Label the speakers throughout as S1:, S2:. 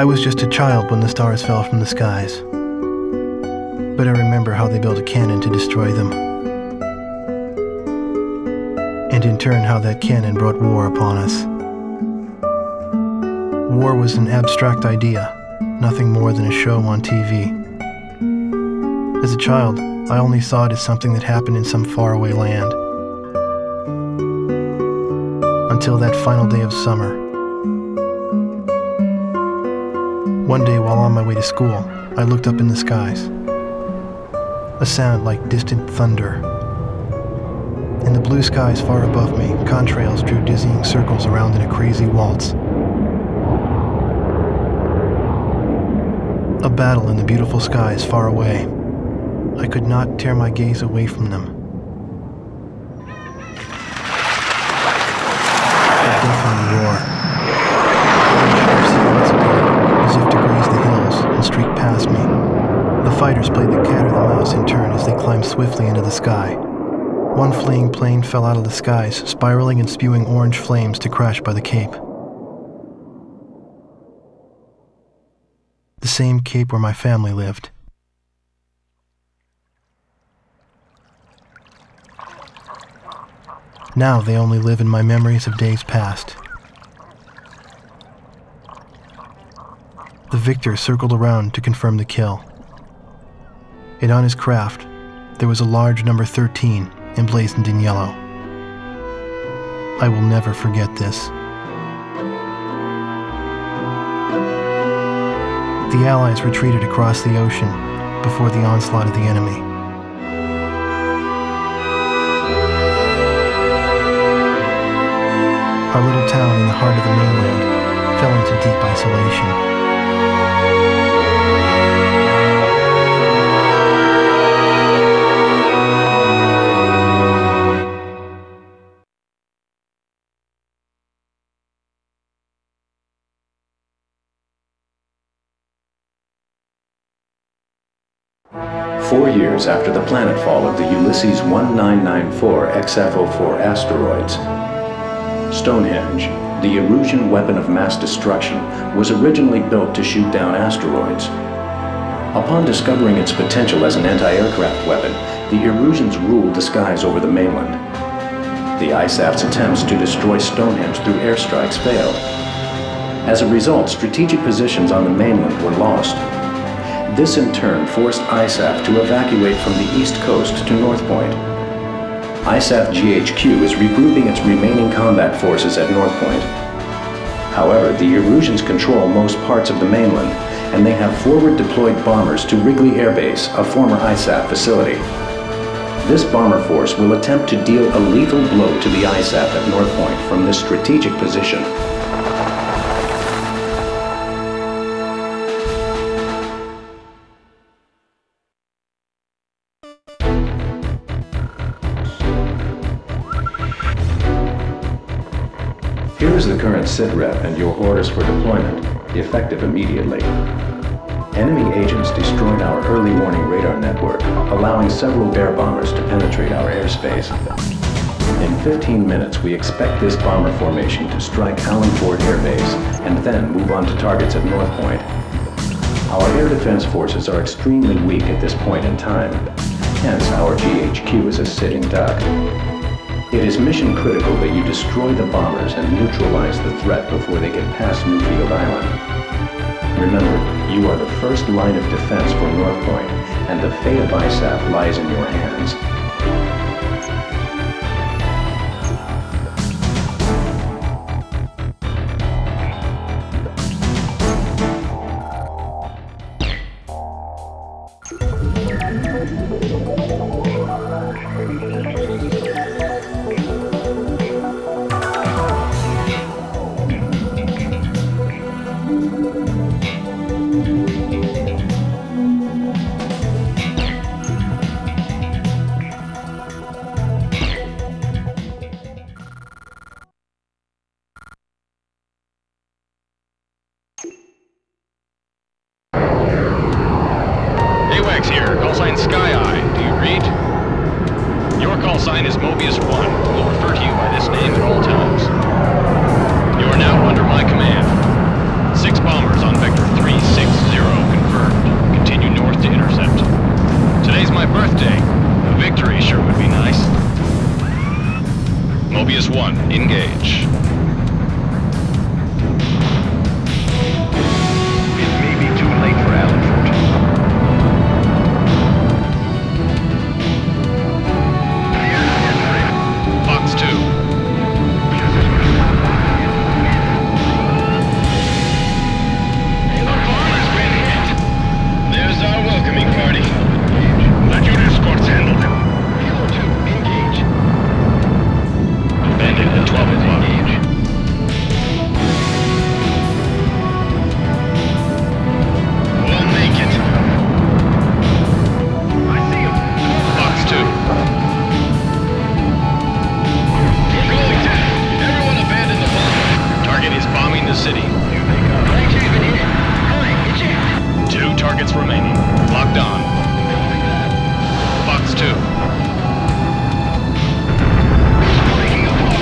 S1: I was just a child when the stars fell from the skies, but I remember how they built a cannon to destroy them, and in turn how that cannon brought war upon us. War was an abstract idea, nothing more than a show on TV. As a child, I only saw it as something that happened in some faraway land. Until that final day of summer. One day while on my way to school, I looked up in the skies. A sound like distant thunder. In the blue skies far above me, contrails drew dizzying circles around in a crazy waltz. A battle in the beautiful skies far away. I could not tear my gaze away from them. A deafening roar. Silhouettes appeared, as if to graze the hills and streak past me. The fighters played the cat or the mouse in turn as they climbed swiftly into the sky. One fleeing plane fell out of the skies, spiraling and spewing orange flames to crash by the Cape. The same Cape where my family lived. Now they only live in my memories of days past. The victor circled around to confirm the kill. And on his craft, there was a large number 13 emblazoned in yellow. I will never forget this. The Allies retreated across the ocean before the onslaught of the enemy. Our little town in the heart of the mainland fell into deep isolation.
S2: Years after the planetfall of the Ulysses 1994 XF-04 asteroids, Stonehenge, the Erusian weapon of mass destruction, was originally built to shoot down asteroids. Upon discovering its potential as an anti-aircraft weapon, the Erusians ruled the skies over the mainland. The ISAF's attempts to destroy Stonehenge through airstrikes failed. As a result, strategic positions on the mainland were lost. This in turn forced ISAF to evacuate from the east coast to North Point. ISAF GHQ is regrouping its remaining combat forces at North Point. However, the Erusians control most parts of the mainland, and they have forward deployed bombers to Rigley Air Base, a former ISAF facility. This bomber force will attempt to deal a lethal blow to the ISAF at North Point from this strategic position. Here is the current sitrep and your orders for deployment, effective immediately. Enemy agents destroyed our early warning radar network, allowing several air bombers to penetrate our airspace. In 15 minutes, we expect this bomber formation to strike Allenfort Air Base and then move on to targets at North Point. Our air defense forces are extremely weak at this point in time, hence our GHQ is a sitting duck. It is mission critical that you destroy the bombers and neutralize the threat before they get past Newfield Island. Remember, you are the first line of defense for North Point, and the fate of ISAF lies in your hands.
S3: Here, call sign Sky Eye. Do you read? Your call sign is Mobius 1. We'll refer to you by this name at all times. You are now under my command. 6 bombers on vector 360 confirmed. Continue north to intercept. Today's my birthday. A victory sure would be nice. Mobius 1, engage.
S4: It may be too late for Allenfort.
S3: Fox 2.
S4: There's our welcoming party. Let your escorts handle them. Kilo 2, engage.
S3: Bandit at 12 o'clock.
S4: Engage. We'll make it. I see him.
S3: Fox 2.
S4: We're going down. Everyone abandon the bomb.
S3: Target is bombing the city.
S4: Here they come. Right, even here. Hurry, get jammed.
S3: 2 targets remaining. Locked on. Fox 2.
S4: Breaking apart.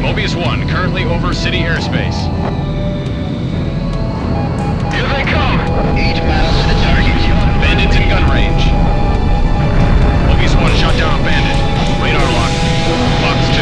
S3: Mobius 1, currently over city airspace.
S4: Here they come. Each battles to the target.
S3: Bandits in gun range. Mobius 1 shot down a bandit. Radar lock. Fox 2.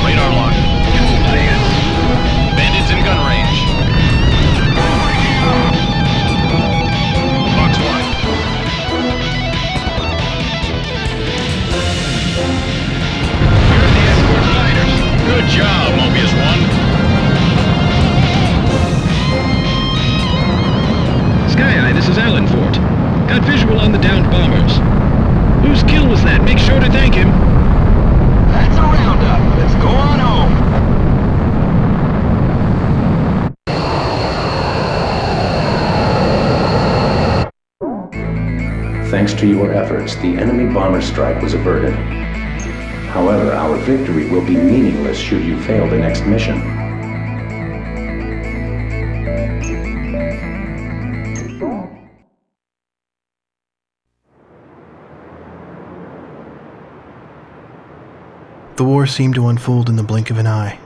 S3: Radar lock. Bandits in gun range. Fox 1.
S4: You're the escort fighters.
S3: Good job, Mobius 1.
S5: Sky Eye, this is Allenfort. Got visual on the downed bombers. Whose kill was that? Make sure to thank him.
S4: That's a roundup. Let's go on home.
S2: Thanks to your efforts, the enemy bomber strike was averted. However, our victory will be meaningless should you fail the next mission.
S1: The war seemed to unfold in the blink of an eye.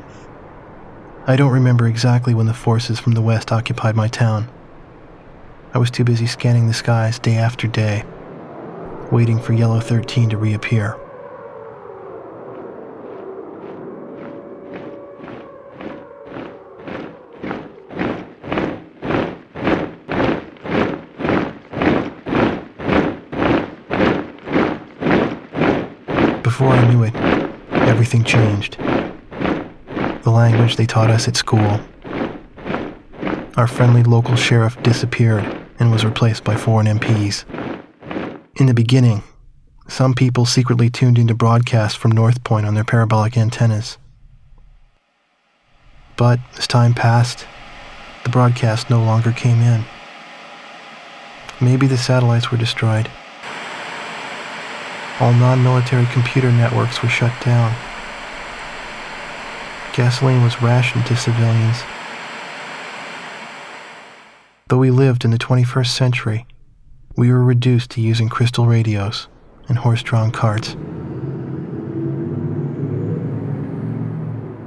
S1: I don't remember exactly when the forces from the west occupied my town. I was too busy scanning the skies day after day, waiting for Yellow 13 to reappear. Before I knew it, everything changed. The language they taught us at school. Our friendly local sheriff disappeared and was replaced by foreign MPs. In the beginning, some people secretly tuned into broadcasts from North Point on their parabolic antennas. But as time passed, the broadcast no longer came in. Maybe the satellites were destroyed. All non-military computer networks were shut down. Gasoline was rationed to civilians. Though we lived in the 21st century, we were reduced to using crystal radios and horse-drawn carts.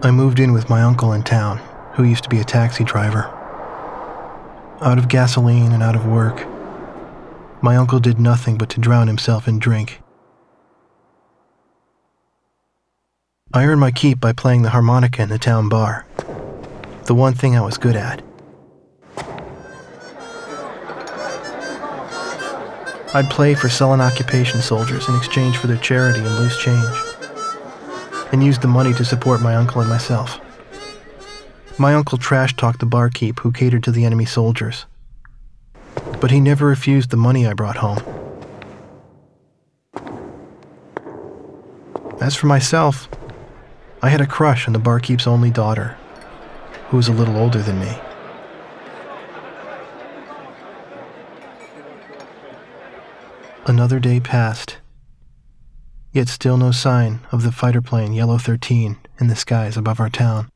S1: I moved in with my uncle in town, who used to be a taxi driver. Out of gasoline and out of work, my uncle did nothing but to drown himself in drink. I earned my keep by playing the harmonica in the town bar, the one thing I was good at. I'd play for sullen occupation soldiers in exchange for their charity and loose change, and used the money to support my uncle and myself. My uncle trash-talked the barkeep who catered to the enemy soldiers, but he never refused the money I brought home. As for myself, I had a crush on the barkeep's only daughter, who was a little older than me. Another day passed, yet still no sign of the fighter plane Yellow 13 in the skies above our town.